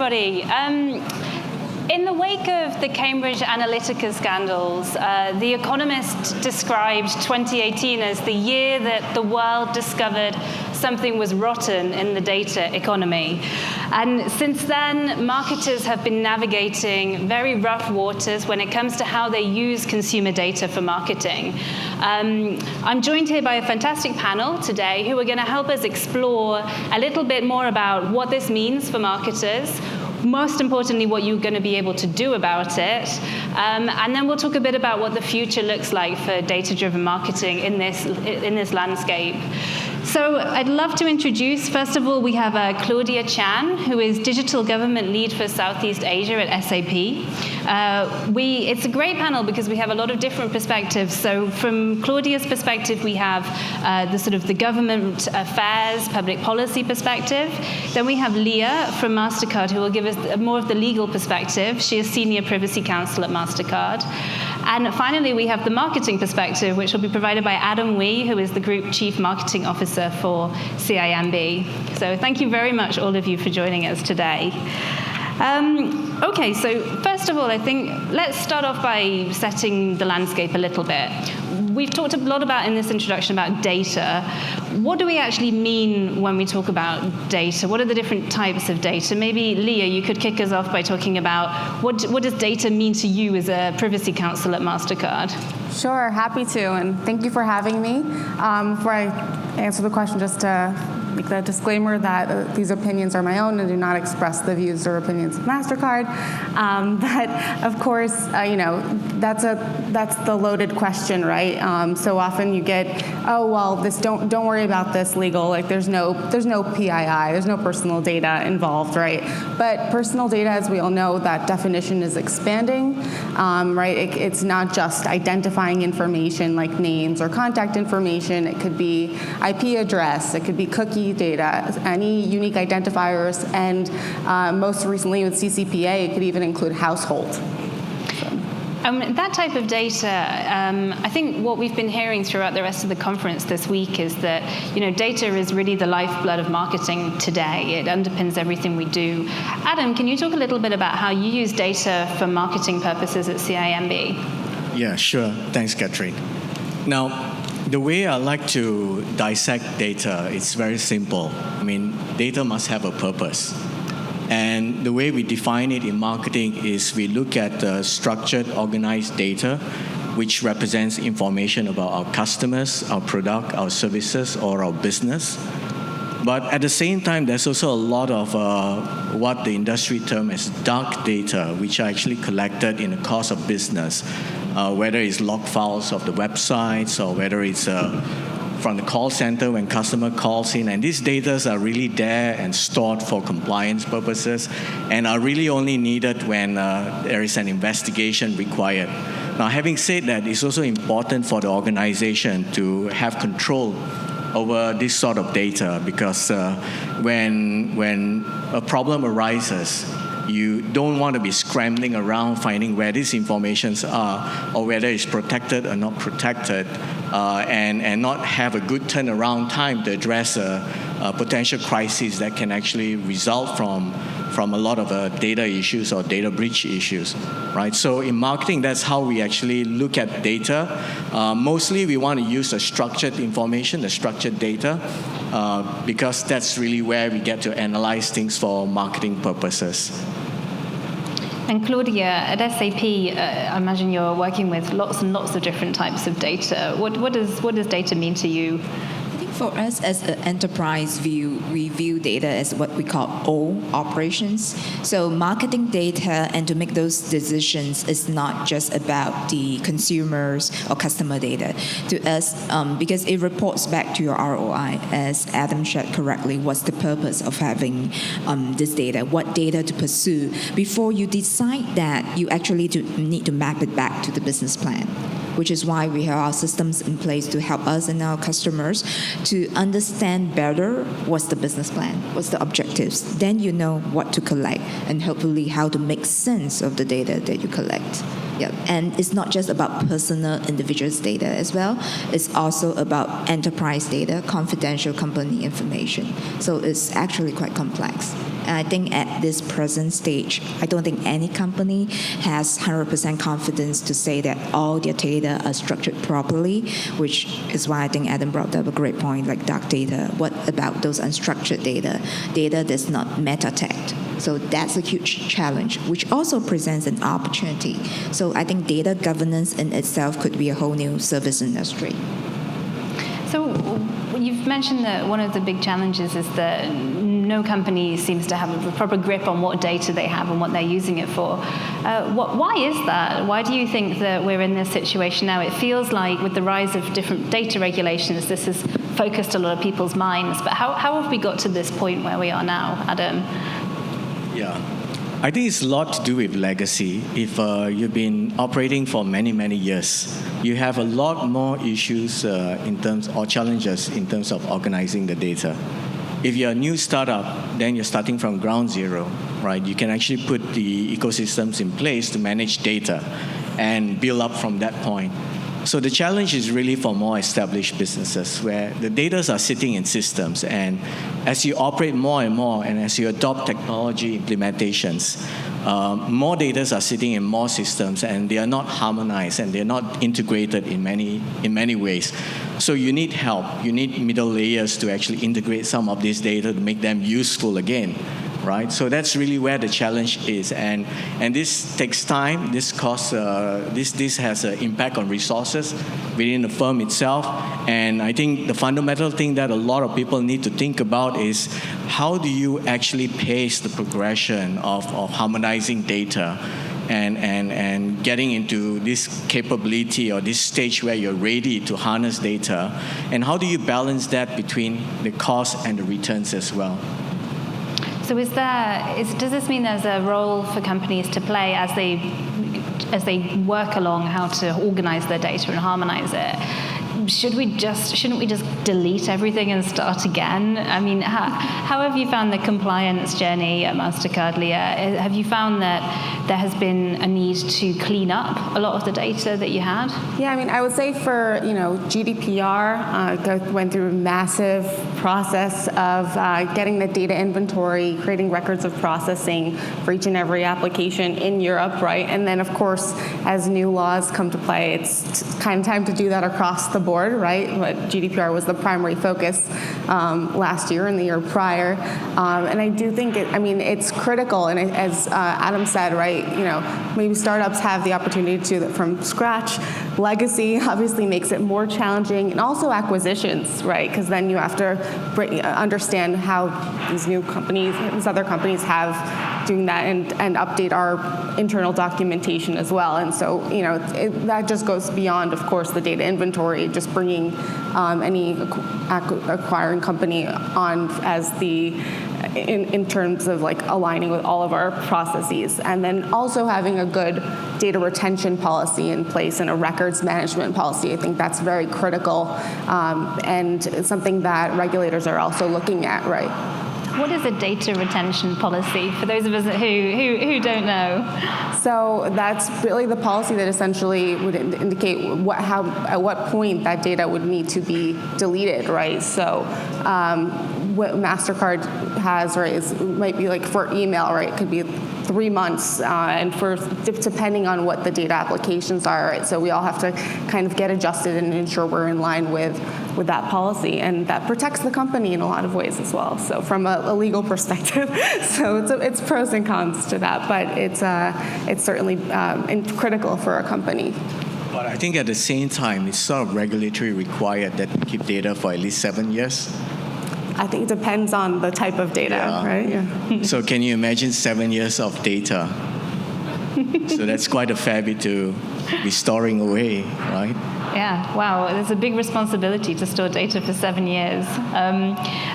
everybody. In the wake of the Cambridge Analytica scandals, The Economist described 2018 as the year that the world discovered something was rotten in the data economy. And since then, marketers have been navigating very rough waters when it comes to how they use consumer data for marketing. I'm joined here by a fantastic panel today who are going to help us explore a little bit more about what this means for marketers, most importantly, what you're going to be able to do about it. And then we'll talk a bit about what the future looks like for data-driven marketing in this landscape. So I'd love to introduce, first of all, we have Claudia Chan, who is Digital Government Lead for Southeast Asia at SAP. It's a great panel because we have a lot of different perspectives. So from Claudia's perspective, we have the government affairs, public policy perspective. Then we have Leah from MasterCard, who will give us more of the legal perspective. She is Senior Privacy Counsel at MasterCard. And finally, we have the marketing perspective, which will be provided by Adam Wee, who is the Group Chief Marketing Officer for CIMB. So thank you very much, all of you, for joining us today. Okay, so first of all, I think let's start off by setting the landscape a little bit. We've talked a lot about in this introduction about data. What do we actually mean when we talk about data? What are the different types of data? Maybe, Leah, you could kick us off by talking about what does data mean to you as a privacy counsel at MasterCard? Sure, happy to, and thank you for having me. Before I answer the question, just to make that disclaimer that these opinions are my own and do not express the views or opinions of MasterCard. But of course, that's the loaded question, right? So often you get, oh well, don't worry about this legal. Like there's no PII, there's no personal data involved, right? But personal data, as we all know, that definition is expanding, right? It's not just identifying information like names or contact information. It could be IP address. It could be cookie data, any unique identifiers, and most recently with CCPA, it could even include household. That type of data, I think what we've been hearing throughout the rest of the conference this week is that data is really the lifeblood of marketing today. It underpins everything we do. Adam, can you talk a little bit about how you use data for marketing purposes at CIMB? Yeah, sure. Thanks, Catherine. Now, the way I like to dissect data, it's very simple. I mean, data must have a purpose. And the way we define it in marketing is we look at structured, organized data, which represents information about our customers, our product, our services, or our business. But at the same time, there's also a lot of what the industry term as dark data, which are actually collected in the course of business, whether it's log files of the websites or whether it's from the call center when customer calls in. And these data are really there and stored for compliance purposes and are really only needed when there is an investigation required. Now, having said that, it's also important for the organization to have control over this sort of data because when a problem arises, you don't want to be scrambling around finding where these informations are or whether it's protected or not protected and not have a good turnaround time to address a potential crisis that can actually result from a lot of data issues or data breach issues, right? So in marketing, that's how we actually look at data. Mostly we want to use the structured information, the structured data, because that's really where we get to analyze things for marketing purposes. And Claudia, at SAP, I imagine you're working with lots and lots of different types of data. What does data mean to you? For us, as an enterprise view, we view data as what we call O operations. So marketing data and to make those decisions is not just about the consumers or customer data. To us, because it reports back to your ROI, as Adam shared correctly, what's the purpose of having this data, what data to pursue. Before you decide that, you actually need to map it back to the business plan, which is why we have our systems in place to help us and our customers to understand better what's the business plan, what's the objectives. Then you know what to collect and hopefully how to make sense of the data that you collect. Yeah. And it's not just about personal individuals' data as well. It's also about enterprise data, confidential company information. So it's actually quite complex. And I think at this present stage, I don't think any company has 100% confidence to say that all their data are structured properly, which is why I think Adam brought up a great point, like dark data. What about those unstructured data? Data that's not meta-tagged. So that's a huge challenge, which also presents an opportunity. So I think data governance in itself could be a whole new service industry. So you've mentioned that one of the big challenges is that no company seems to have a proper grip on what data they have and what they're using it for. Why is that? Why do you think that we're in this situation now? It feels like with the rise of different data regulations, this has focused a lot of people's minds. But how have we got to this point where we are now, Adam? Yeah, I think it's a lot to do with legacy. If you've been operating for many, many years, you have a lot more issues or challenges in terms of organizing the data. If you're a new startup, then you're starting from ground zero, right? You can actually put the ecosystems in place to manage data and build up from that point. So the challenge is really for more established businesses where the data are sitting in systems, and as you operate more and more and as you adopt technology implementations, more data are sitting in more systems and they are not harmonized and they're not integrated in many ways. So you need help. You need middle layers to actually integrate some of this data to make them useful again. Right, so that's really where the challenge is, and this takes time. This costs. This has an impact on resources within the firm itself. And I think the fundamental thing that a lot of people need to think about is how do you actually pace the progression of harmonizing data, and getting into this capability or this stage where you're ready to harness data, and how do you balance that between the cost and the returns as well? So does this mean there's a role for companies to play as they work along how to organize their data and harmonize it? Shouldn't we just delete everything and start again? I mean, how have you found the compliance journey at MasterCard, Leah? Have you found that there has been a need to clean up a lot of the data that you had? Yeah, I mean, I would say for GDPR went through a massive process of getting the data inventory, creating records of processing for each and every application in Europe, right? And then, of course, as new laws come to play, it's kind of time to do that across the board, right? But GDPR was the primary focus last year and the year prior, and I do think it's critical. And as Adam said, right, maybe startups have the opportunity to do that from scratch. Legacy obviously makes it more challenging, and also acquisitions, right? Because then you have to understand how these other companies have doing that and update our internal documentation as well. And so, that just goes beyond, of course, the data inventory, just bringing any acquiring company on as in terms of like aligning with all of our processes, and then also having a good data retention policy in place and a records management policy. I think that's very critical, and it's something that regulators are also looking at, right? What is a data retention policy for those of us who don't know? So that's really the policy that essentially would indicate at what point that data would need to be deleted, right? So what MasterCard has, right, might be like for email, right? It could be 3 months, and for depending on what the data applications are, right? So we all have to kind of get adjusted and ensure we're in line with that policy, and that protects the company in a lot of ways as well. So from a legal perspective, so it's pros and cons to that, but it's certainly critical for a company. But I think at the same time, it's sort of regulatory required that we keep data for at least 7 years. I think it depends on the type of data, right? Yeah. So can you imagine 7 years of data? So that's quite a fair bit to be storing away, right? Yeah, wow, there's a big responsibility to store data for 7 years.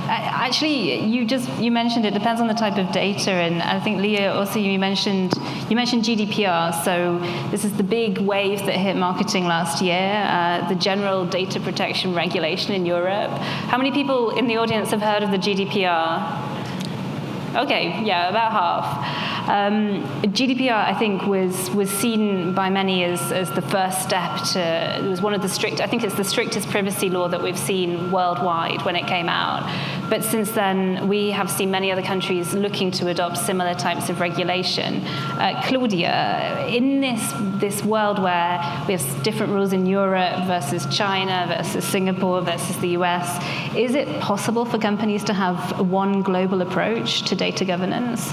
Actually, you mentioned it depends on the type of data, and I think Leah also you mentioned GDPR. So this is the big wave that hit marketing last year, the General Data Protection Regulation in Europe. How many people in the audience have heard of the GDPR? Okay, yeah, about half. GDPR, I think, was seen by many as the first step to. It was one of the strict. I think it's the strictest privacy law that we've seen worldwide when it came out. But since then, we have seen many other countries looking to adopt similar types of regulation. Claudia, in this world where we have different rules in Europe versus China versus Singapore versus the US, is it possible for companies to have one global approach to data governance?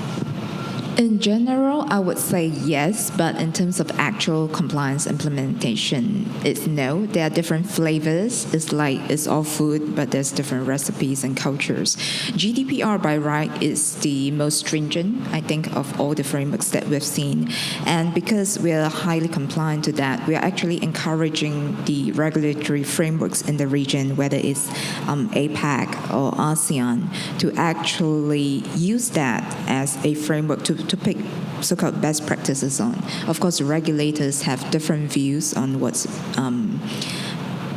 In general, I would say yes, but in terms of actual compliance implementation, it's no. There are different flavors. It's like it's all food, but there's different recipes and cultures. GDPR by right is the most stringent, I think, of all the frameworks that we've seen. And because we are highly compliant to that, we are actually encouraging the regulatory frameworks in the region, whether it's APAC or ASEAN, to actually use that as a framework to pick so-called best practices on. Of course, regulators have different views on what's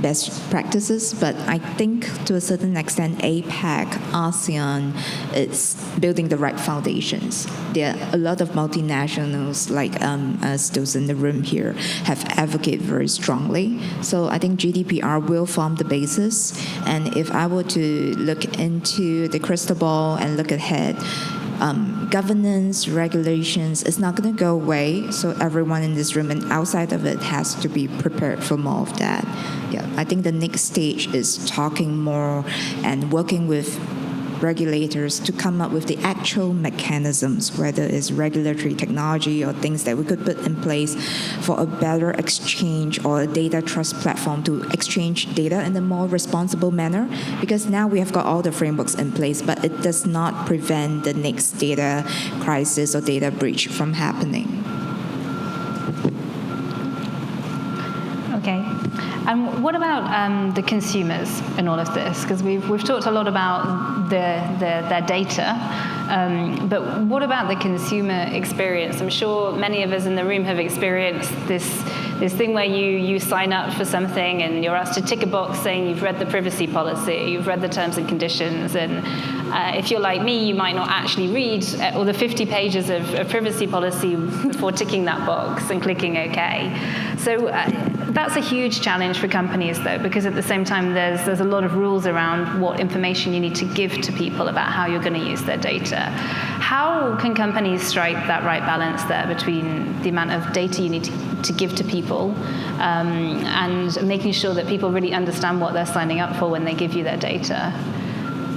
best practices, but I think to a certain extent, APAC, ASEAN, it's building the right foundations. There are a lot of multinationals like us, those in the room here, have advocated very strongly. So I think GDPR will form the basis. And if I were to look into the crystal ball and look ahead, governance, regulations, it's not going to go away. So everyone in this room and outside of it has to be prepared for more of that. Yeah, I think the next stage is talking more and working with regulators to come up with the actual mechanisms, whether it's regulatory technology or things that we could put in place for a better exchange or a data trust platform to exchange data in a more responsible manner. Because now we have got all the frameworks in place, but it does not prevent the next data crisis or data breach from happening. Okay. And what about the consumers in all of this? Because we've talked a lot about their data, but what about the consumer experience? I'm sure many of us in the room have experienced this thing where you sign up for something and you're asked to tick a box saying you've read the privacy policy, you've read the terms and conditions, and if you're like me, you might not actually read all the 50 pages of privacy policy before ticking that box and clicking OK. So that's a huge challenge for companies, though, because at the same time, there's a lot of rules around what information you need to give to people about how you're going to use their data. How can companies strike that right balance there between the amount of data you need to give to people and making sure that people really understand what they're signing up for when they give you their data?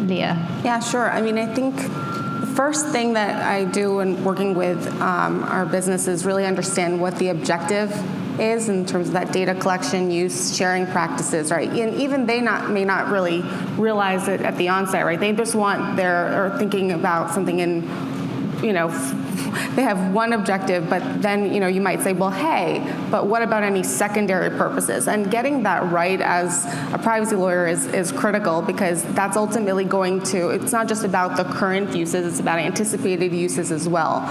Leah? Yeah, sure. I mean, I think the first thing that I do when working with our business is really understand what the objective is in terms of that data collection, use, sharing practices, right? And even they may not really realize it at the onset, right? They just or thinking about something in, they have one objective, but then, you might say, well, hey, but what about any secondary purposes? And getting that right as a privacy lawyer is critical, because that's ultimately it's not just about the current uses, it's about anticipated uses as well.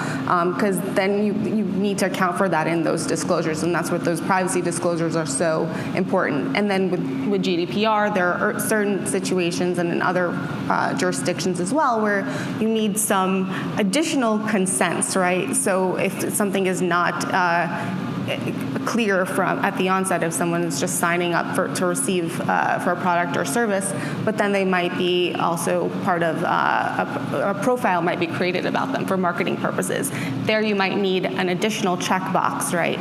Because then you need to account for that in those disclosures, and that's what those privacy disclosures are so important. And then with GDPR, there are certain situations and in other jurisdictions as well where you need some additional consents, right? So if something is not clear at the onset, if someone is just signing up to receive for a product or service, but then they might be also part of a profile might be created about them for marketing purposes. There you might need an additional checkbox, right,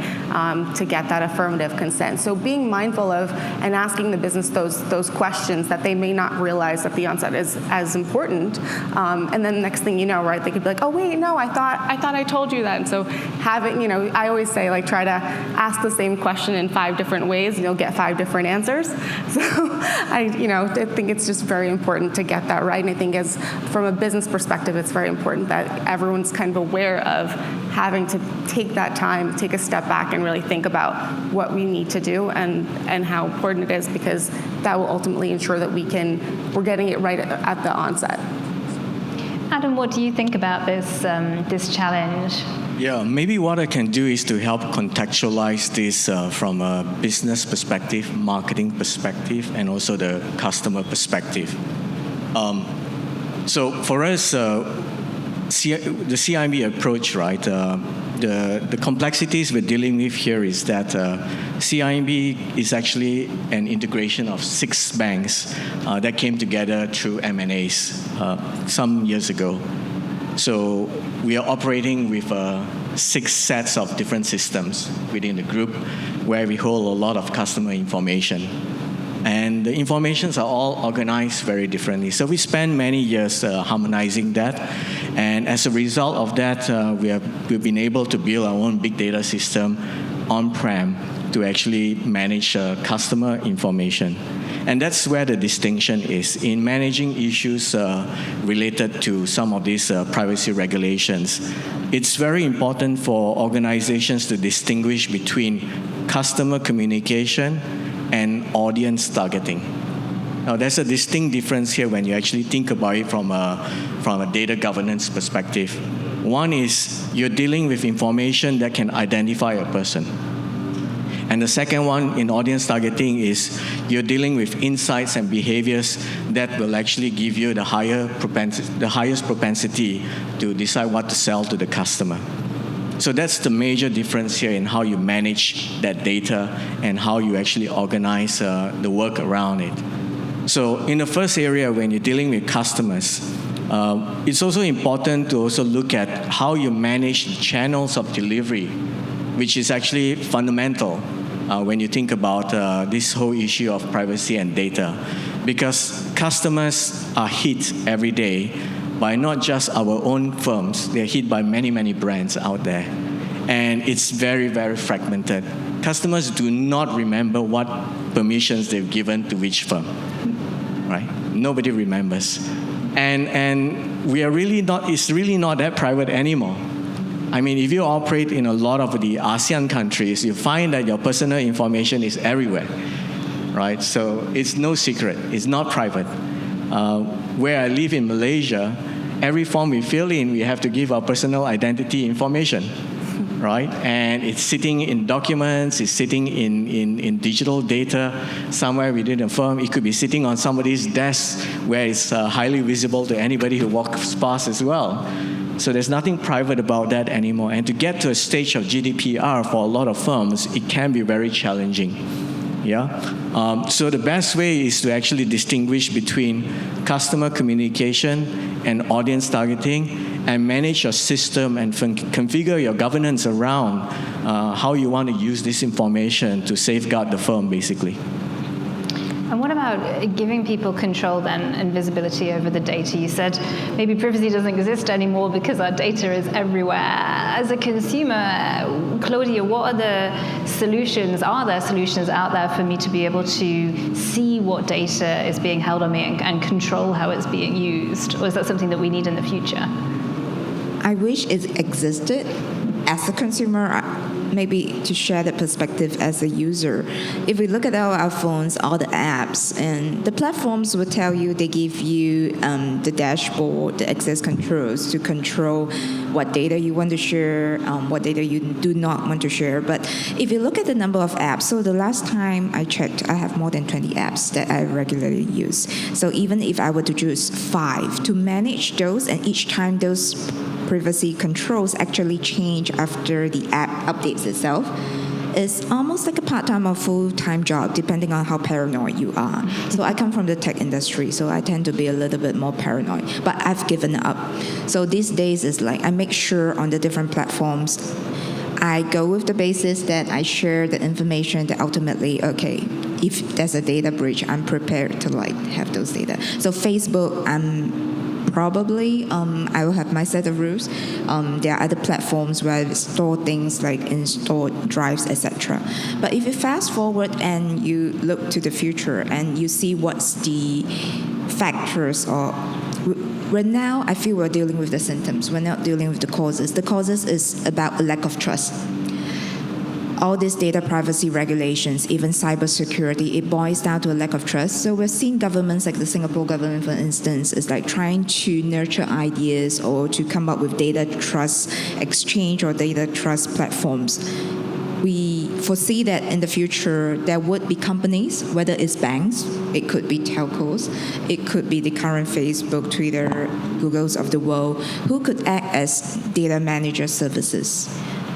to get that affirmative consent. So being mindful of and asking the business those questions that they may not realize at the onset is as important. And then the next thing you know, right, they could be like, oh wait, no, I thought I told you that. And so I always say, like, try to ask the same question in 5 different ways, and you'll get 5 different answers. So I think it's just very important to get that right. And I think from a business perspective, it's very important that everyone's kind of aware of having to take that time, take a step back, and really think about what we need to do and how important it is, because that will ultimately ensure that we're getting it right at the onset. Adam, what do you think about this challenge? Yeah, maybe what I can do is to help contextualize this from a business perspective, marketing perspective, and also the customer perspective. So for us, the CIMB approach, right, the complexities we're dealing with here is that CIMB is actually an integration of 6 banks that came together through M&As some years ago. So we are operating with 6 sets of different systems within the group where we hold a lot of customer information. And the informations are all organized very differently. So we spent many years harmonizing that. And as a result of that, we've been able to build our own big data system on-prem to actually manage customer information. And that's where the distinction is. In managing issues related to some of these privacy regulations, it's very important for organizations to distinguish between customer communication and audience targeting. Now, there's a distinct difference here when you actually think about it from a data governance perspective. One is you're dealing with information that can identify a person. And the second one in audience targeting is you're dealing with insights and behaviors that will actually give you the highest propensity to decide what to sell to the customer. So that's the major difference here in how you manage that data and how you actually organize the work around it. So in the first area, when you're dealing with customers, it's also important to also look at how you manage channels of delivery, which is actually fundamental when you think about this whole issue of privacy and data. Because customers are hit every day by not just our own firms, they're hit by many, many brands out there. And it's very, very fragmented. Customers do not remember what permissions they've given to which firm, right? Nobody remembers. And we are really not, it's really not that private anymore. I mean, if you operate in a lot of the ASEAN countries, you find that your personal information is everywhere, right? So it's no secret, it's not private. Where I live in Malaysia, every form we fill in, we have to give our personal identity information, right? And it's sitting in documents, it's sitting in digital data somewhere within a firm. It could be sitting on somebody's desk where it's highly visible to anybody who walks past as well. So there's nothing private about that anymore. And to get to a stage of GDPR for a lot of firms, it can be very challenging. Yeah. So the best way is to actually distinguish between customer communication and audience targeting, and manage your system and configure your governance around how you want to use this information to safeguard the firm, basically. And what about giving people control then and visibility over the data? You said maybe privacy doesn't exist anymore because our data is everywhere. As a consumer, Claudia, what are the solutions? Are there solutions out there for me to be able to see what data is being held on me and control how it's being used? Or is that something that we need in the future? I wish it existed. As a consumer, maybe to share the perspective as a user. If we look at our phones, all the apps, and the platforms will tell you, they give you the dashboard, the access controls to control what data you want to share, what data you do not want to share. But if you look at the number of apps, so the last time I checked, I have more than 20 apps that I regularly use. So even if I were to choose 5 to manage those, and each time those privacy controls actually change after the app updates itself, is almost like a part-time or full-time job, depending on how paranoid you are. So I come from the tech industry, so I tend to be a little bit more paranoid. But I've given up. So these days is like I make sure on the different platforms, I go with the basis that I share the information that ultimately, okay, if there's a data breach, I'm prepared to have those data. So Facebook, probably, I will have my set of rules. There are other platforms where I store things like install drives, etc. But if you fast forward and you look to the future and you see what's the factors, or right now I feel we're dealing with the symptoms. We're not dealing with the causes. The causes is about a lack of trust. All these data privacy regulations, even cybersecurity, it boils down to a lack of trust. So we're seeing governments like the Singapore government, for instance, is like trying to nurture ideas or to come up with data trust exchange or data trust platforms. We foresee that in the future there would be companies, whether it's banks, it could be telcos, it could be the current Facebook, Twitter, Googles of the world, who could act as data manager services.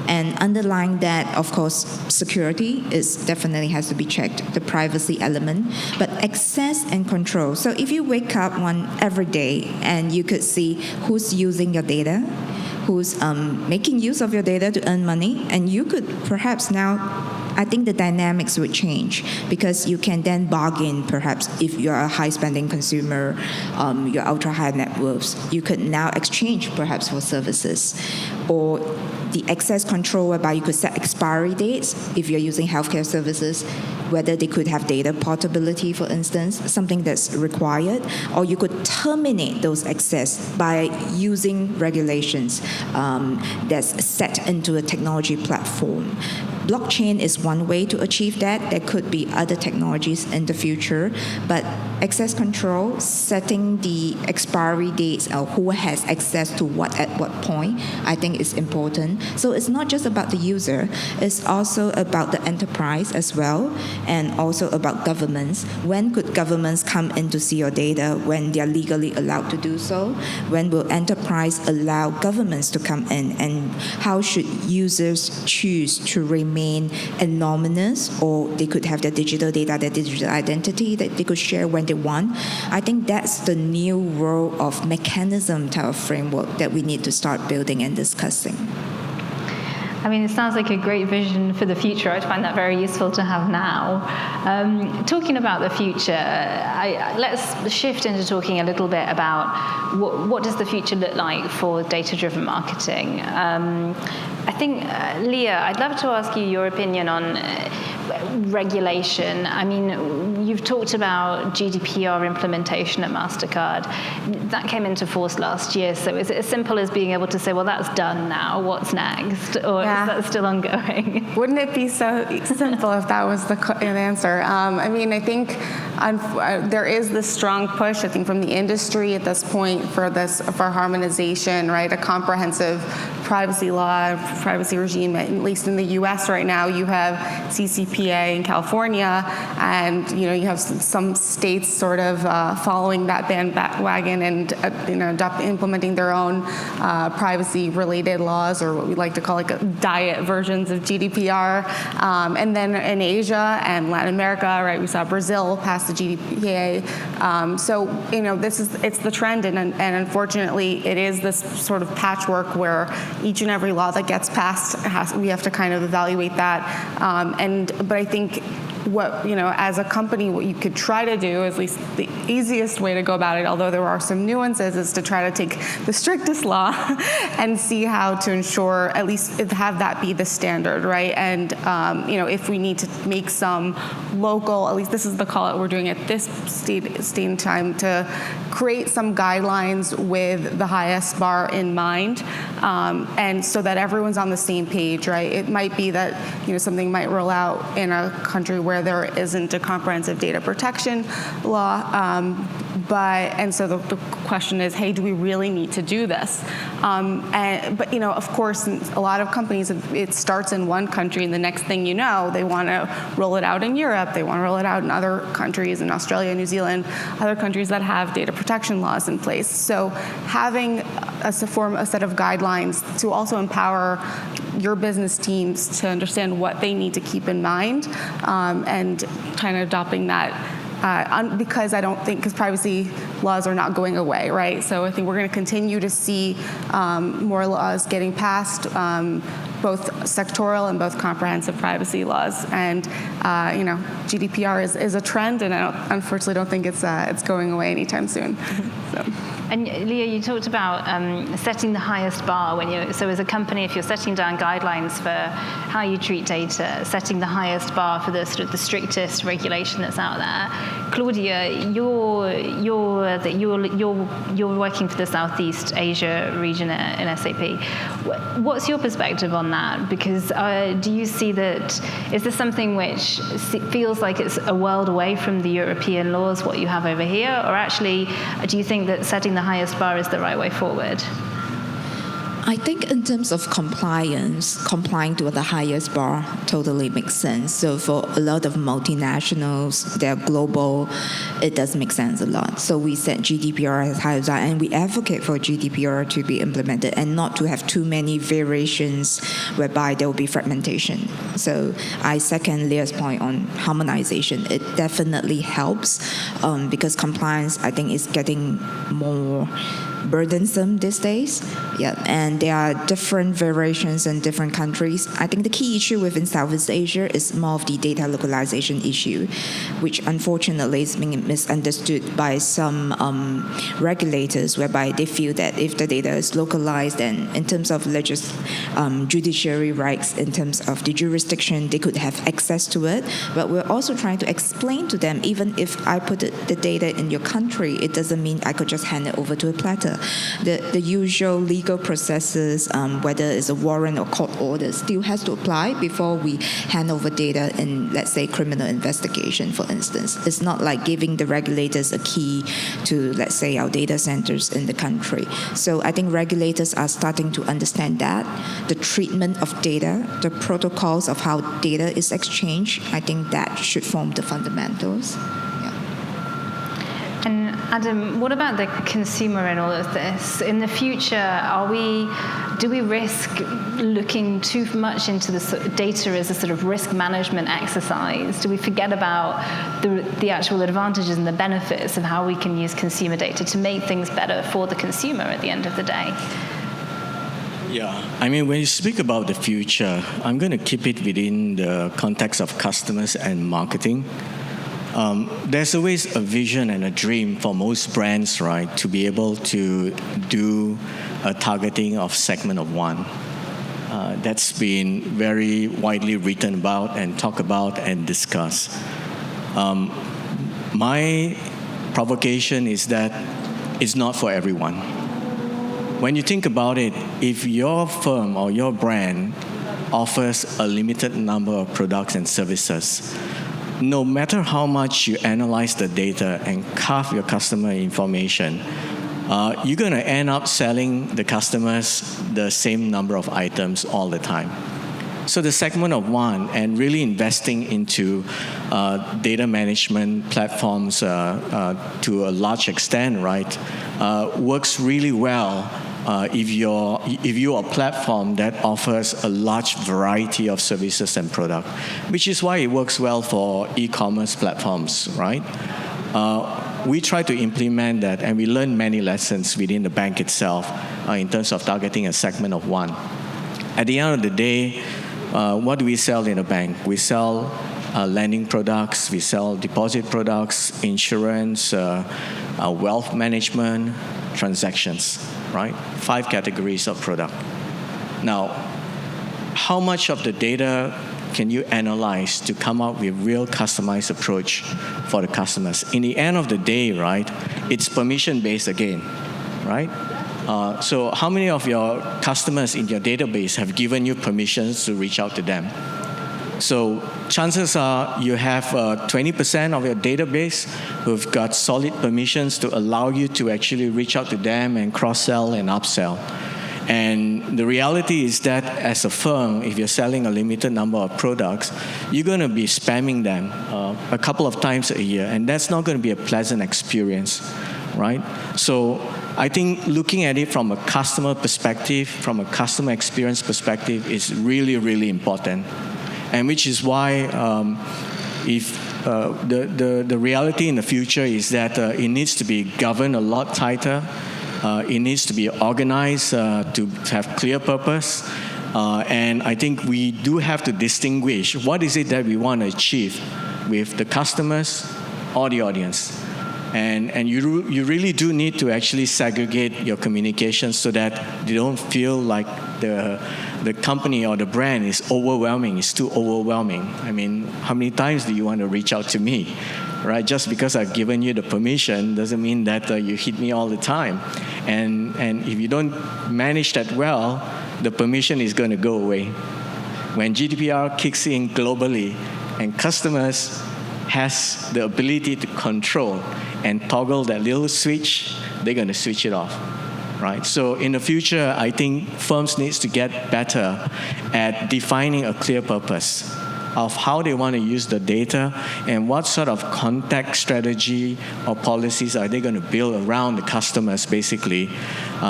And underlying that, of course, security is definitely has to be checked, the privacy element, but access and control. So if you wake up every day and you could see who's using your data, who's making use of your data to earn money, and you could perhaps now, I think the dynamics would change because you can then bargain, perhaps if you're a high-spending consumer, you're ultra-high net worths, you could now exchange perhaps for services. Or the access control whereby you could set expiry dates if you're using healthcare services, whether they could have data portability, for instance, something that's required, or you could terminate those access by using regulations that's set into a technology platform. Blockchain is one way to achieve that. There could be other technologies in the future, but access control, setting the expiry dates or who has access to what at what point, I think is important. So it's not just about the user, it's also about the enterprise as well, and also about governments. When could governments come in to see your data? When they're legally allowed to do so? When will enterprise allow governments to come in? And how should users choose to remain anonymous, or they could have their digital data, their digital identity that they could share when they want? I think that's the new role of mechanism type of framework that we need to start building and discussing. I mean, it sounds like a great vision for the future. I'd find that very useful to have now. Talking about the future, let's shift into talking a little bit about what does the future look like for data-driven marketing. I think, Leah, I'd love to ask you your opinion on regulation. I mean, you've talked about GDPR implementation at MasterCard. That came into force last year. So is it as simple as being able to say, well, that's done now, what's next? Or is that still ongoing? Wouldn't it be so simple if that was the answer? I mean, I think there is this strong push, I think, from the industry at this point for harmonization, right? A comprehensive privacy law, privacy regime. At least in the U.S. right now, you have CCPA in California, and you have some states sort of following that bandwagon and implementing their own privacy-related laws, or what we like to call like diet versions of GDPR. And then in Asia and Latin America, right, we saw Brazil pass the GDPR. So it's the trend, and unfortunately, it is this sort of patchwork where each and every law that gets passed we have to kind of evaluate that. But I think as a company, what you could try to do, at least the easiest way to go about it, although there are some nuances, is to try to take the strictest law and see how to ensure, at least have that be the standard, right? And, if we need to make some local, at least this is the call out we're doing at this state in time, to create some guidelines with the highest bar in mind, and so that everyone's on the same page, right? It might be that, something might roll out in a country where there isn't a comprehensive data protection law, and so the question is, hey, do we really need to do this? But of course, a lot of companies, it starts in one country, and the next thing you know, they want to roll it out in Europe, they want to roll it out in other countries, in Australia, New Zealand, other countries that have data protection laws in place. So having a set of guidelines to also empower your business teams to understand what they need to keep in mind, and kind of adopting that, because because privacy laws are not going away, right? So I think we're going to continue to see more laws getting passed, both sectoral and both comprehensive privacy laws. And GDPR is a trend, and I unfortunately don't think it's going away anytime soon. So. And Leah, you talked about setting the highest bar so as a company, if you're setting down guidelines for how you treat data, setting the highest bar for the sort of the strictest regulation that's out there. Claudia, you're working for the Southeast Asia region in SAP. What's your perspective on that? Because do you see that, is this something which feels like it's a world away from the European laws, what you have over here, or actually do you think that setting the highest bar is the right way forward? I think in terms of compliance, complying to the highest bar totally makes sense. So for a lot of multinationals, they're global, it does make sense a lot. So we set GDPR as high as that, and we advocate for GDPR to be implemented and not to have too many variations whereby there will be fragmentation. So I second Leah's point on harmonization. It definitely helps because compliance, I think, is getting more burdensome these days. Yeah, and there are different variations in different countries. I think the key issue within Southeast Asia is more of the data localization issue, which unfortunately is being misunderstood by some regulators, whereby they feel that if the data is localized, then in terms of judiciary rights, in terms of the jurisdiction, they could have access to it. But we're also trying to explain to them, even if I put the data in your country, it doesn't mean I could just hand it over to a platter. The usual legal processes, whether it's a warrant or court order, still has to apply before we hand over data in, let's say, criminal investigation, for instance. It's not like giving the regulators a key to, let's say, our data centers in the country. So I think regulators are starting to understand that. The treatment of data, the protocols of how data is exchanged, I think that should form the fundamentals. And Adam, what about the consumer in all of this? In the future, do we risk looking too much into the sort of data as a sort of risk management exercise? Do we forget about the actual advantages and the benefits of how we can use consumer data to make things better for the consumer at the end of the day? Yeah, I mean, when you speak about the future, I'm going to keep it within the context of customers and marketing. There's always a vision and a dream for most brands, right, to be able to do a targeting of segment of one. That's been very widely written about and talked about and discussed. My provocation is that it's not for everyone. When you think about it, if your firm or your brand offers a limited number of products and services, no matter how much you analyze the data and carve your customer information, you're going to end up selling the customers the same number of items all the time. So the segment of one and really investing into data management platforms to a large extent, right, works really well if you're a platform that offers a large variety of services and products, which is why it works well for e-commerce platforms, right? We try to implement that, and we learn many lessons within the bank itself in terms of targeting a segment of one. At the end of the day, what do we sell in a bank? We sell lending products, we sell deposit products, insurance, wealth management, transactions, right? 5 categories of product. Now, how much of the data can you analyze to come up with real customized approach for the customers? In the end of the day, right, it's permission-based again, right? So how many of your customers in your database have given you permissions to reach out to them? So chances are you have 20% of your database who've got solid permissions to allow you to actually reach out to them and cross-sell and upsell. And the reality is that as a firm, if you're selling a limited number of products, you're going to be spamming them a couple of times a year, and that's not going to be a pleasant experience, right? So I think looking at it from a customer perspective, from a customer experience perspective, is really, really important. And which is why the reality in the future is that it needs to be governed a lot tighter. It needs to be organized to have clear purpose. And I think we do have to distinguish what is it that we want to achieve with the customers or the audience. And you really do need to actually segregate your communications so that they don't feel like the company or the brand is overwhelming, it's too overwhelming. I mean, how many times do you want to reach out to me, right? Just because I've given you the permission doesn't mean that you hit me all the time. And if you don't manage that well, the permission is going to go away. When GDPR kicks in globally and customers has the ability to control and toggle that little switch, they're going to switch it off. right? So in the future, I think firms needs to get better at defining a clear purpose of how they want to use the data and what sort of contact strategy or policies are they going to build around the customers, basically,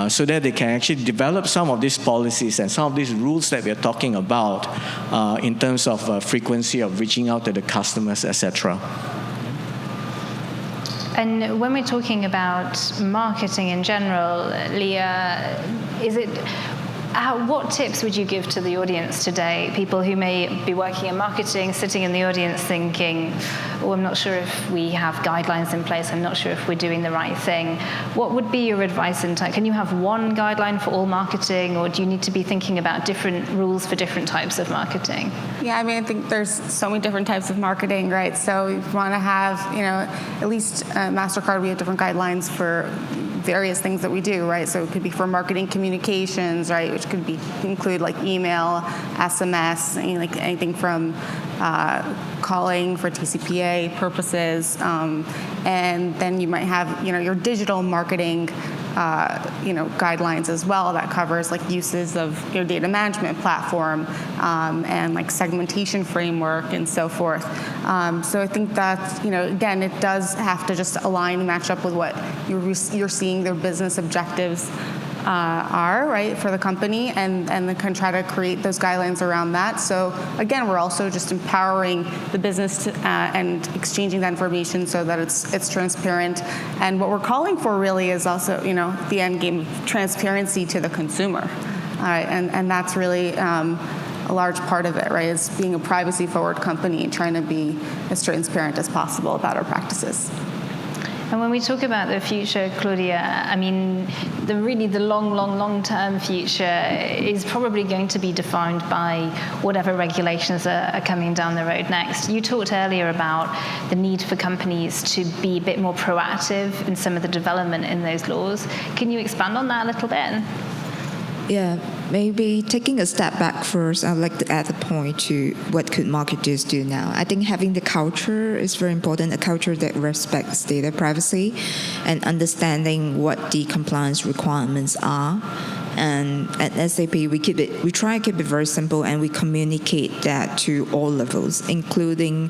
so that they can actually develop some of these policies and some of these rules that we're talking about in terms of frequency of reaching out to the customers, etc. And when we're talking about marketing in general, Leah, what tips would you give to the audience today? People who may be working in marketing, sitting in the audience thinking, oh, I'm not sure if we have guidelines in place, I'm not sure if we're doing the right thing. What would be your advice in time? Can you have one guideline for all marketing, or do you need to be thinking about different rules for different types of marketing? Yeah, I mean, I think there's so many different types of marketing, right? So you want to have, at least MasterCard, we have different guidelines for various things that we do, right? So it could be for marketing communications, right, which could include like email, SMS, like anything from calling for TCPA purposes, and then you might have your digital marketing guidelines as well that covers like uses of your data management platform and like segmentation framework and so forth. So I think that's again, it does have to just align and match up with what you're seeing their business objectives are, right, for the company, and they can try to create those guidelines around that. So again, we're also just empowering the business and exchanging that information so that it's transparent. And what we're calling for really is also, the end game of transparency to the consumer. All right, and that's really a large part of it, right? Is being a privacy-forward company and trying to be as transparent as possible about our practices. And when we talk about the future, Claudia, I mean, the long-term future is probably going to be defined by whatever regulations are coming down the road next. You talked earlier about the need for companies to be a bit more proactive in some of the development in those laws. Can you expand on that a little bit? Yeah, maybe taking a step back first, I'd like to add a point to what could marketers do now. I think having the culture is very important, a culture that respects data privacy and understanding what the compliance requirements are. And at SAP, we try to keep it very simple, and we communicate that to all levels, including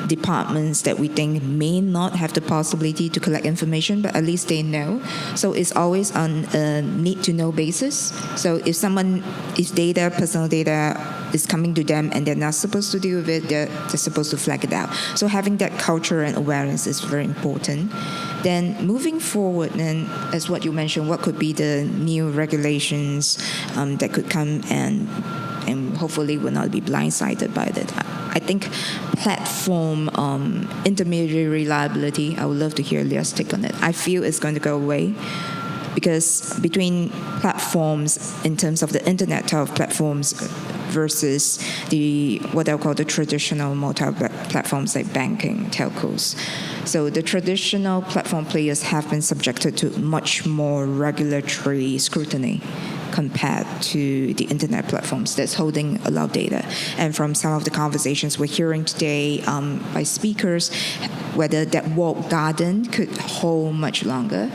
departments that we think may not have the possibility to collect information, but at least they know. So it's always on a need-to-know basis. So if personal data is coming to them and they're not supposed to deal with it, they're supposed to flag it out. So having that culture and awareness is very important. Then moving forward, then as what you mentioned, what could be the new regulations that could come and hopefully will not be blindsided by that. I think platform intermediary liability, I would love to hear Leah's take on it. I feel it's going to go away, because between platforms in terms of the internet type of platforms versus what I'll call the traditional multi-platforms like banking, telcos. So the traditional platform players have been subjected to much more regulatory scrutiny compared to the internet platforms that's holding a lot of data. And from some of the conversations we're hearing today by speakers, whether that walled garden could hold much longer.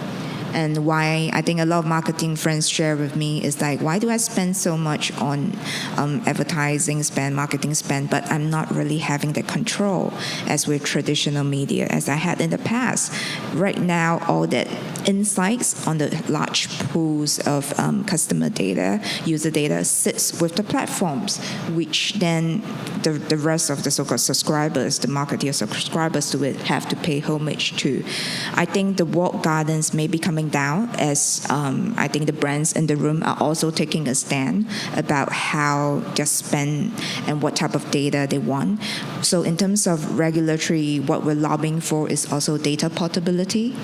And why I think a lot of marketing friends share with me is like, why do I spend so much on advertising spend, marketing spend, but I'm not really having the control as with traditional media as I had in the past. Right now, all that insights on the large pools of customer data, user data, sits with the platforms, which then the rest of the so-called subscribers, the marketeer subscribers to it, have to pay homage to. I think the walled gardens may be coming down as I think the brands in the room are also taking a stand about how they spend and what type of data they want. So in terms of regulatory, what we're lobbying for is also data portability.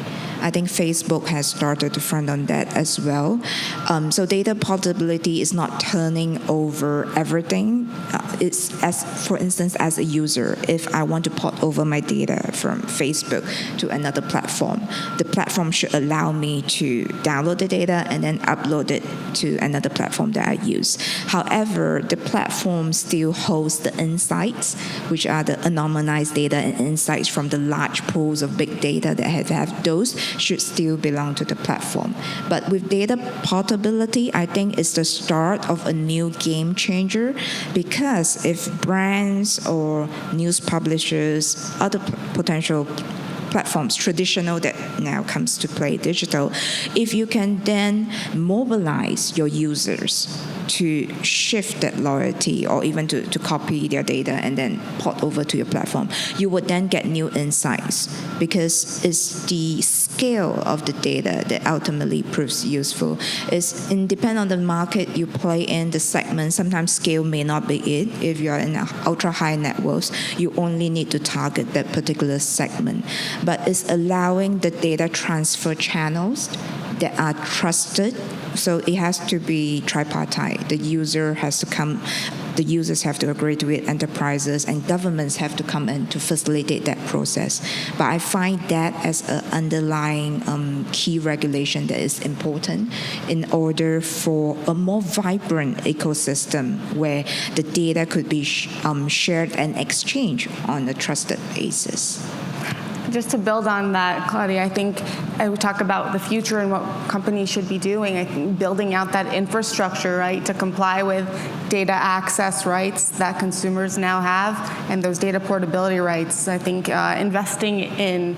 I think Facebook has started to front on that as well. So data portability is not turning over everything. It's for instance, as a user, if I want to port over my data from Facebook to another platform, the platform should allow me to download the data and then upload it to another platform that I use. However, the platform still holds the insights, which are the anonymized data and insights from the large pools of big data that have those should still belong to the platform. But with data portability, I think it's the start of a new game changer, because if brands or news publishers, other potential platforms, traditional that now comes to play digital, if you can then mobilize your users to shift that loyalty or even to copy their data and then port over to your platform, you would then get new insights, because it's the scale of the data that ultimately proves useful. It's depend on the market you play in, the segment. Sometimes scale may not be it. If you are in ultra high net worth, you only need to target that particular segment. But it's allowing the data transfer channels that are trusted. So it has to be tripartite. The users have to agree to it, enterprises and governments have to come in to facilitate that process. But I find that as an underlying key regulation that is important in order for a more vibrant ecosystem where the data could be shared and exchanged on a trusted basis. Just to build on that, Claudia, I think we talk about the future and what companies should be doing. I think building out that infrastructure, right, to comply with data access rights that consumers now have and those data portability rights. I think investing in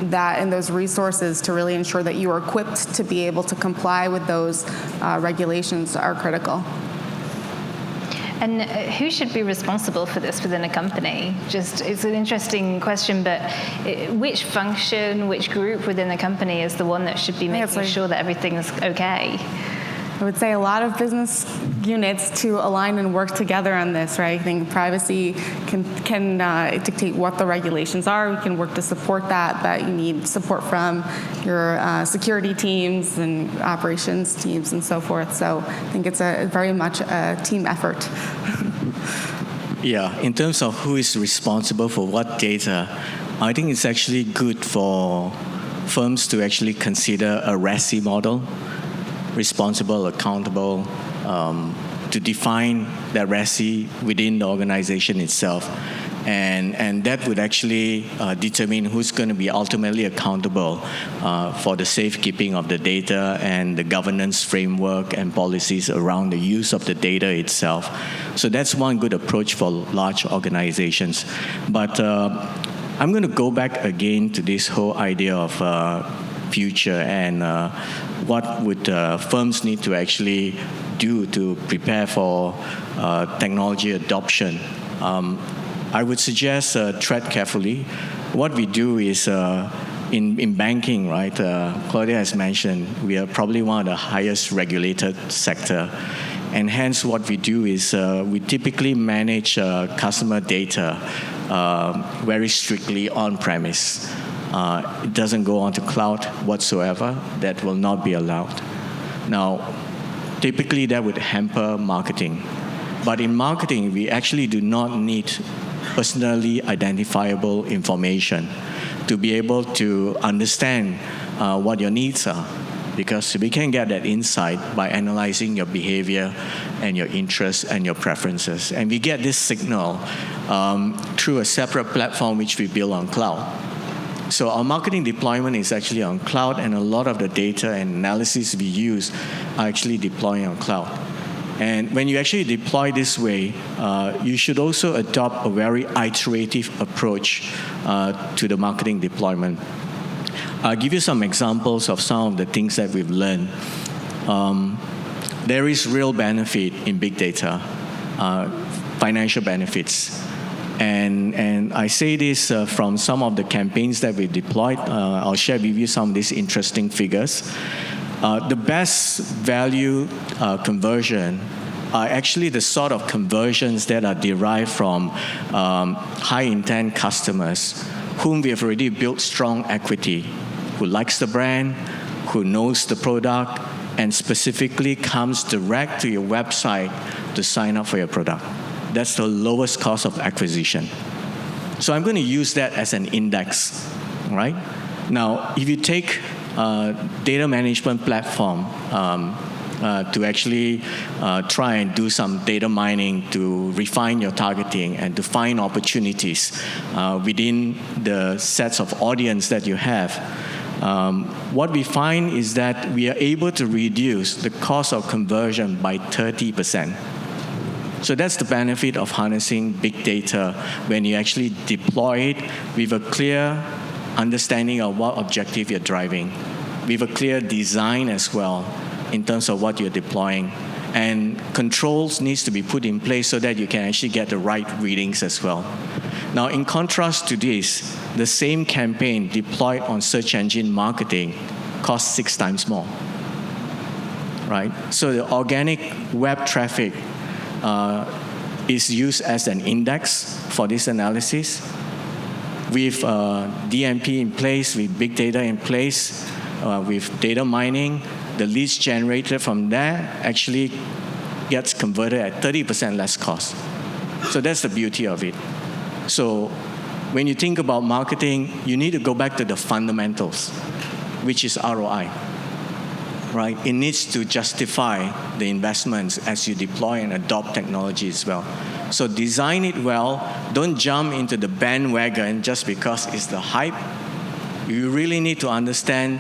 that and those resources to really ensure that you are equipped to be able to comply with those regulations are critical. And who should be responsible for this within a company? It's an interesting question, but which function, which group within the company is the one that should be making sure that everything's okay? I would say a lot of business units to align and work together on this, right? I think privacy can dictate what the regulations are. We can work to support that, but you need support from your security teams and operations teams and so forth. So I think it's very much a team effort. Yeah, in terms of who is responsible for what data, I think it's actually good for firms to actually consider a RASI model. Responsible, accountable, to define that RASI within the organization itself. And that would actually determine who's going to be ultimately accountable for the safekeeping of the data and the governance framework and policies around the use of the data itself. So that's one good approach for large organizations. But I'm going to go back again to this whole idea of future and what would firms need to actually do to prepare for technology adoption. I would suggest tread carefully. What we do is in banking, right? Claudia has mentioned we are probably one of the highest regulated sector. And hence what we do is we typically manage customer data very strictly on-premise. It doesn't go onto cloud whatsoever. That will not be allowed. Now, typically that would hamper marketing. But in marketing, we actually do not need personally identifiable information to be able to understand what your needs are. Because we can get that insight by analyzing your behavior and your interests and your preferences. And we get this signal through a separate platform which we build on cloud. So our marketing deployment is actually on cloud, and a lot of the data and analysis we use are actually deploying on cloud. And when you actually deploy this way, you should also adopt a very iterative approach to the marketing deployment. I'll give you some examples of some of the things that we've learned. There is real benefit in big data, financial benefits. And I say this from some of the campaigns that we deployed. I'll share with you some of these interesting figures. The best value conversion are actually the sort of conversions that are derived from high-intent customers whom we have already built strong equity, who likes the brand, who knows the product, and specifically comes direct to your website to sign up for your product. That's the lowest cost of acquisition. So I'm going to use that as an index, right? Now, if you take data management platform to actually try and do some data mining to refine your targeting and to find opportunities within the sets of audience that you have, what we find is that we are able to reduce the cost of conversion by 30%. So that's the benefit of harnessing big data when you actually deploy it with a clear understanding of what objective you're driving, with a clear design as well in terms of what you're deploying. And controls needs to be put in place so that you can actually get the right readings as well. Now, in contrast to this, the same campaign deployed on search engine marketing costs 6 times more, right? So the organic web traffic is used as an index for this analysis. With DMP in place, with big data in place, with data mining, the leads generated from there actually gets converted at 30% less cost. So that's the beauty of it. So when you think about marketing, you need to go back to the fundamentals, which is ROI, right? It needs to justify the investments as you deploy and adopt technology as well. So design it well. Don't jump into the bandwagon just because it's the hype. You really need to understand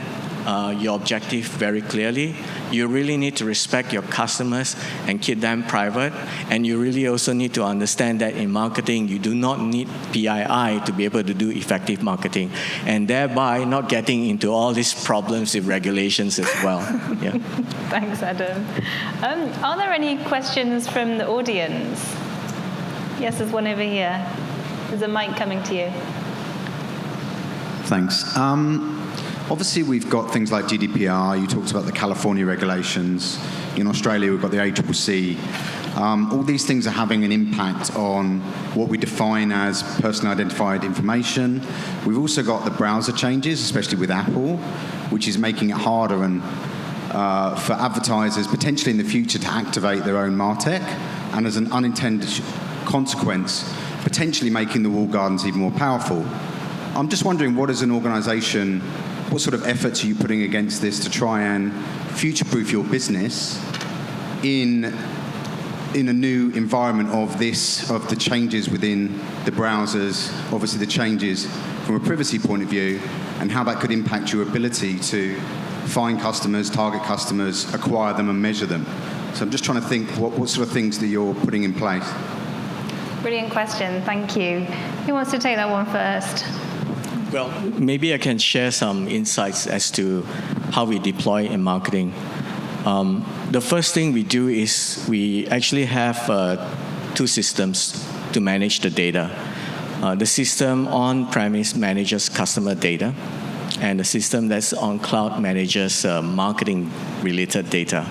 your objective very clearly. You really need to respect your customers and keep them private. And you really also need to understand that in marketing, you do not need PII to be able to do effective marketing, and thereby not getting into all these problems with regulations as well. Yeah. Thanks, Adam. Are there any questions from the audience? Yes, there's one over here. There's a mic coming to you. Thanks. Obviously, we've got things like Gdpr. You talked about the California regulations. In Australia, we've got the ACCC. All these things are having an impact on what we define as personally identified information. We've also got the browser changes, especially with Apple, which is making it harder and for advertisers potentially in the future to activate their own MarTech, and as an unintended consequence, potentially making the walled gardens even more powerful. I'm just wondering, what as an organisation, what sort of efforts are you putting against this to try and future-proof your business in a new environment of the changes within the browsers, obviously the changes from a privacy point of view, and how that could impact your ability to find customers, target customers, acquire them and measure them. So I'm just trying to think what sort of things that you're putting in place. Brilliant question, thank you. Who wants to take that one first? Well, maybe I can share some insights as to how we deploy in marketing. The first thing we do is we actually have 2 systems to manage the data. The system on-premise manages customer data, and the system that's on cloud manages marketing-related data.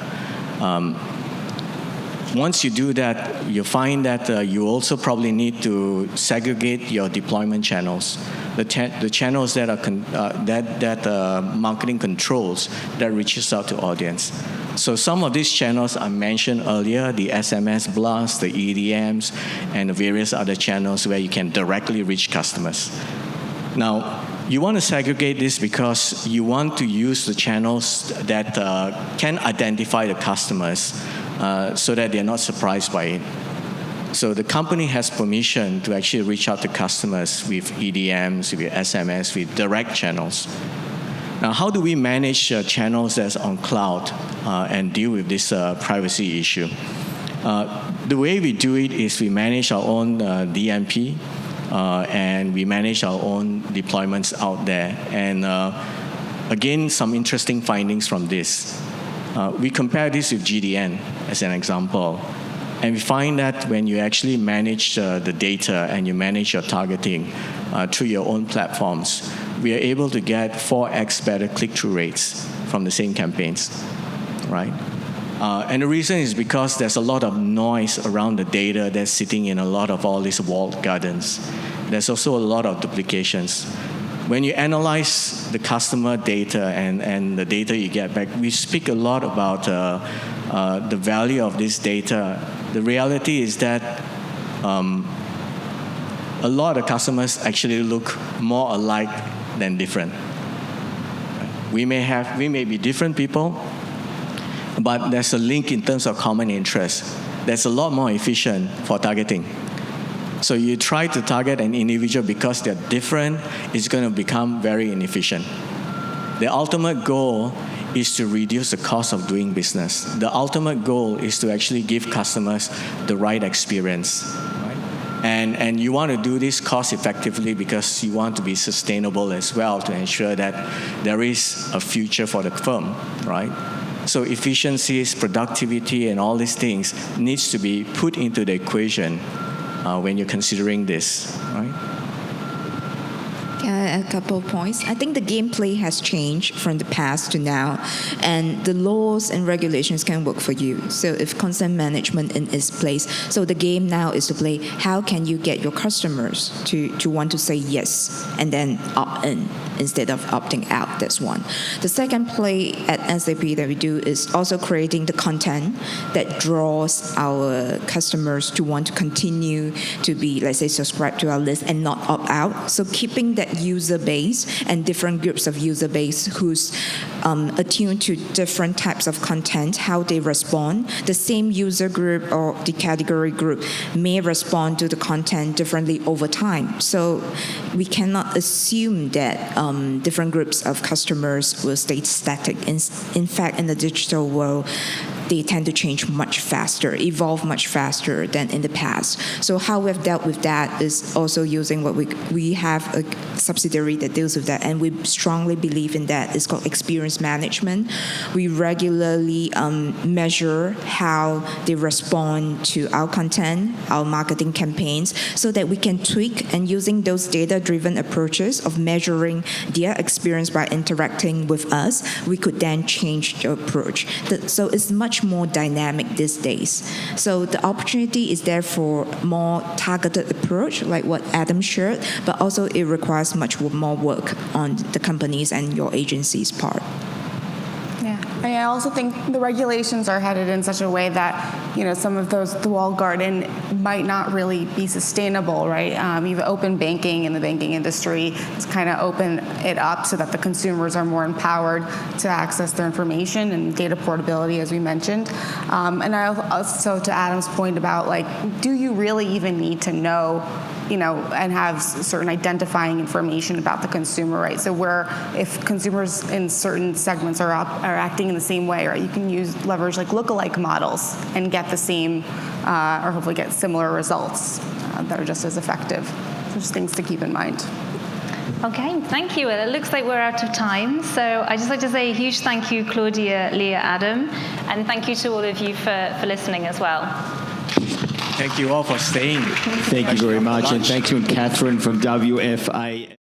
Once you do that, you find that you also probably need to segregate your deployment channels. The channels that are marketing controls that reaches out to audience. So some of these channels I mentioned earlier, the SMS blasts, the EDMs, and the various other channels where you can directly reach customers. Now, you want to segregate this because you want to use the channels that can identify the customers so that they're not surprised by it. So the company has permission to actually reach out to customers with EDMs, with SMS, with direct channels. Now, how do we manage channels that's on cloud and deal with this privacy issue? The way we do it is we manage our own DMP and we manage our own deployments out there. And again, some interesting findings from this. We compare this with GDN as an example. And we find that when you actually manage the data and you manage your targeting through your own platforms, we are able to get 4x better click-through rates from the same campaigns, right? And the reason is because there's a lot of noise around the data that's sitting in a lot of all these walled gardens. There's also a lot of duplications. When you analyze the customer data and the data you get back, we speak a lot about the value of this data. The reality is that a lot of customers actually look more alike than different. We may be different people, but there's a link in terms of common interest. That's a lot more efficient for targeting. So you try to target an individual because they're different, it's going to become very inefficient. The ultimate goal is to reduce the cost of doing business. The ultimate goal is to actually give customers the right experience. Right? And you want to do this cost effectively because you want to be sustainable as well to ensure that there is a future for the firm, right? So efficiencies, productivity, and all these things needs to be put into the equation when you're considering this, right? A couple of points. I think the gameplay has changed from the past to now, and the laws and regulations can work for you. So if consent management is placed, so the game now is to play how can you get your customers to want to say yes and then opt in instead of opting out. That's one. The second play at SAP that we do is also creating the content that draws our customers to want to continue to be, let's say, subscribed to our list and not opt out. So keeping that user base and different groups of user base who's attuned to different types of content, how they respond. The same user group or the category group may respond to the content differently over time. So we cannot assume that different groups of customers will stay static. In fact, in the digital world, they tend to change much faster, evolve much faster than in the past. So how we've dealt with that is also using what we have a subsidiary that deals with that, and we strongly believe in that. It's called experience management. We regularly measure how they respond to our content, our marketing campaigns, so that we can tweak, and using those data-driven approaches of measuring their experience by interacting with us, we could then change the approach. So it's much more dynamic these days. So the opportunity is there for more targeted approach, like what Adam shared, but also it requires much more work on the companies and your agency's part. Yeah, I also think the regulations are headed in such a way that, some of those, the walled garden might not really be sustainable, right? You've open banking in the banking industry. It's kind of open it up so that the consumers are more empowered to access their information and data portability, as we mentioned. And I also, to Adam's point about, do you really even need to know, and have certain identifying information about the consumer, right? So if consumers in certain segments are acting in the same way, right, you can leverage lookalike models and get the same, or hopefully get similar results that are just as effective. So just things to keep in mind. Okay, thank you. It looks like we're out of time. So I'd just like to say a huge thank you, Claudia, Leah, Adam, and thank you to all of you for listening as well. Thank you all for staying. Thank you very much, and thank you, Catherine from WFI.